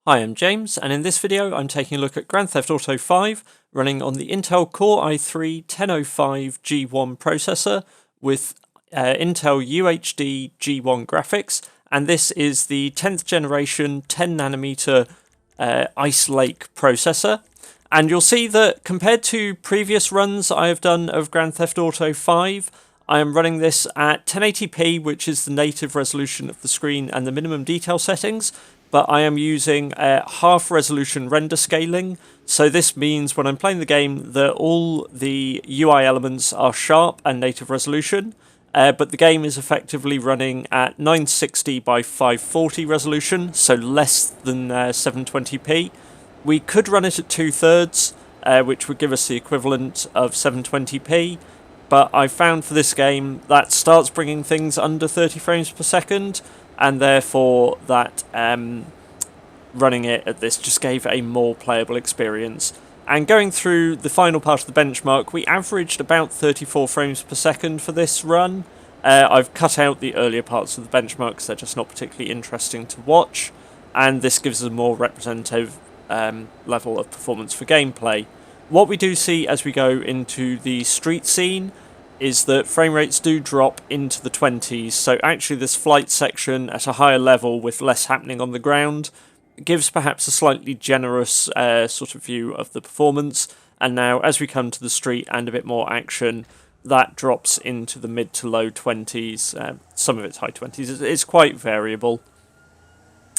Hi, I'm James, and in this video I'm taking a look at Grand Theft Auto 5 running on the Intel Core i3-1005G1 processor with Intel UHD G1 graphics, and this is the 10th generation 10nm Ice Lake processor. And you'll see that compared to previous runs I have done of Grand Theft Auto 5, I am running this at 1080p, which is the native resolution of the screen and the minimum detail settings, but I am using half resolution render scaling. So this means when I'm playing the game that all the UI elements are sharp and native resolution, but the game is effectively running at 960 by 540 resolution, so less than 720p. We could run it at 2/3, which would give us the equivalent of 720p, but I found for this game that starts bringing things under 30 frames per second, and therefore that running it at this just gave a more playable experience. And going through the final part of the benchmark, we averaged about 34 frames per second for this run. I've cut out the earlier parts of the benchmark because they're just not particularly interesting to watch, and this gives us a more representative level of performance for gameplay. What we do see as we go into the street scene is that frame rates do drop into the 20s, so actually this flight section at a higher level with less happening on the ground gives perhaps a slightly generous sort of view of the performance, and now as we come to the street and a bit more action, that drops into the mid to low 20s, some of it's high 20s, it's quite variable.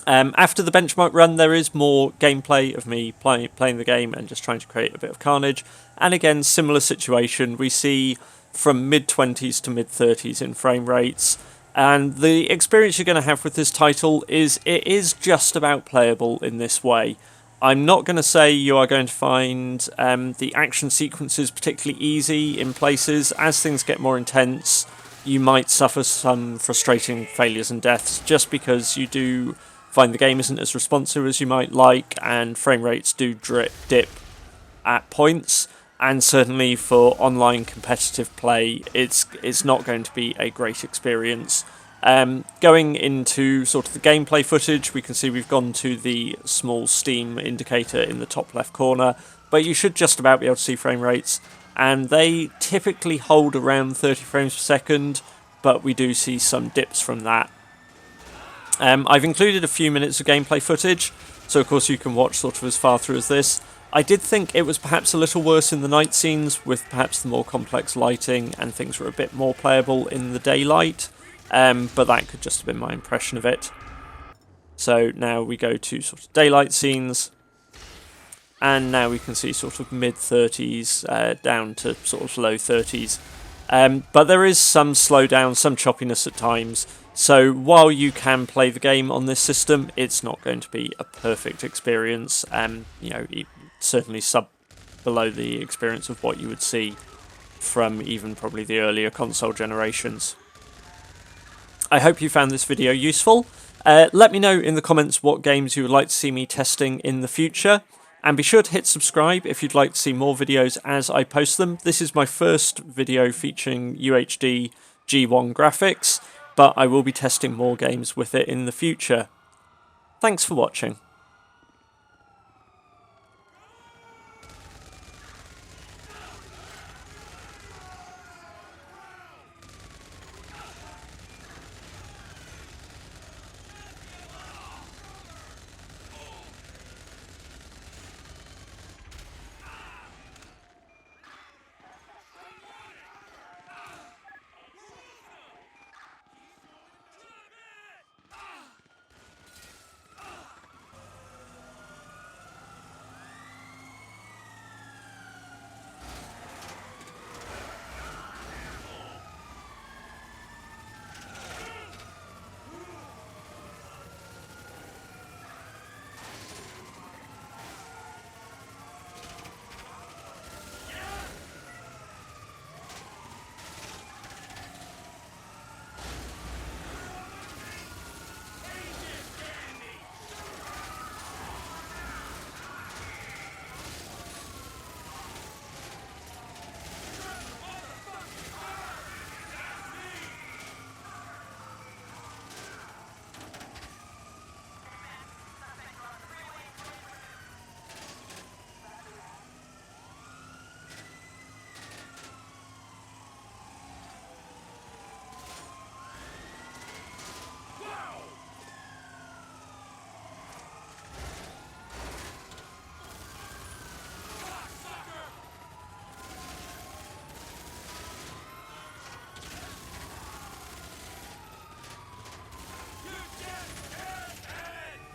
After the benchmark run, there is more gameplay of me playing the game and just trying to create a bit of carnage, and again, similar situation, we see from mid-20s to mid-30s in frame rates, and the experience you're going to have with this title is it is just about playable in this way. I'm not going to say you are going to find the action sequences particularly easy in places. As things get more intense, you might suffer some frustrating failures and deaths just because you do find the game isn't as responsive as you might like, and frame rates do dip at points. And certainly for online competitive play, it's not going to be a great experience. Going into sort of the gameplay footage, we can see we've gone to the small Steam indicator in the top left corner, but you should just about be able to see frame rates, and they typically hold around 30 frames per second, but we do see some dips from that. I've included a few minutes of gameplay footage, so of course you can watch sort of as far through as this. I did think it was perhaps a little worse in the night scenes, with perhaps the more complex lighting, and things were a bit more playable in the daylight, but that could just have been my impression of it. So now we go to sort of daylight scenes, and now we can see sort of mid-30s down to sort of low 30s. But there is some slowdown, some choppiness at times, so while you can play the game on this system, it's not going to be a perfect experience, you know, certainly below the experience of what you would see from even probably the earlier console generations. I hope you found this video useful. Let me know in the comments what games you would like to see me testing in the future, and be sure to hit subscribe if you'd like to see more videos as I post them. This is my first video featuring UHD G1 graphics, but I will be testing more games with it in the future. Thanks for watching.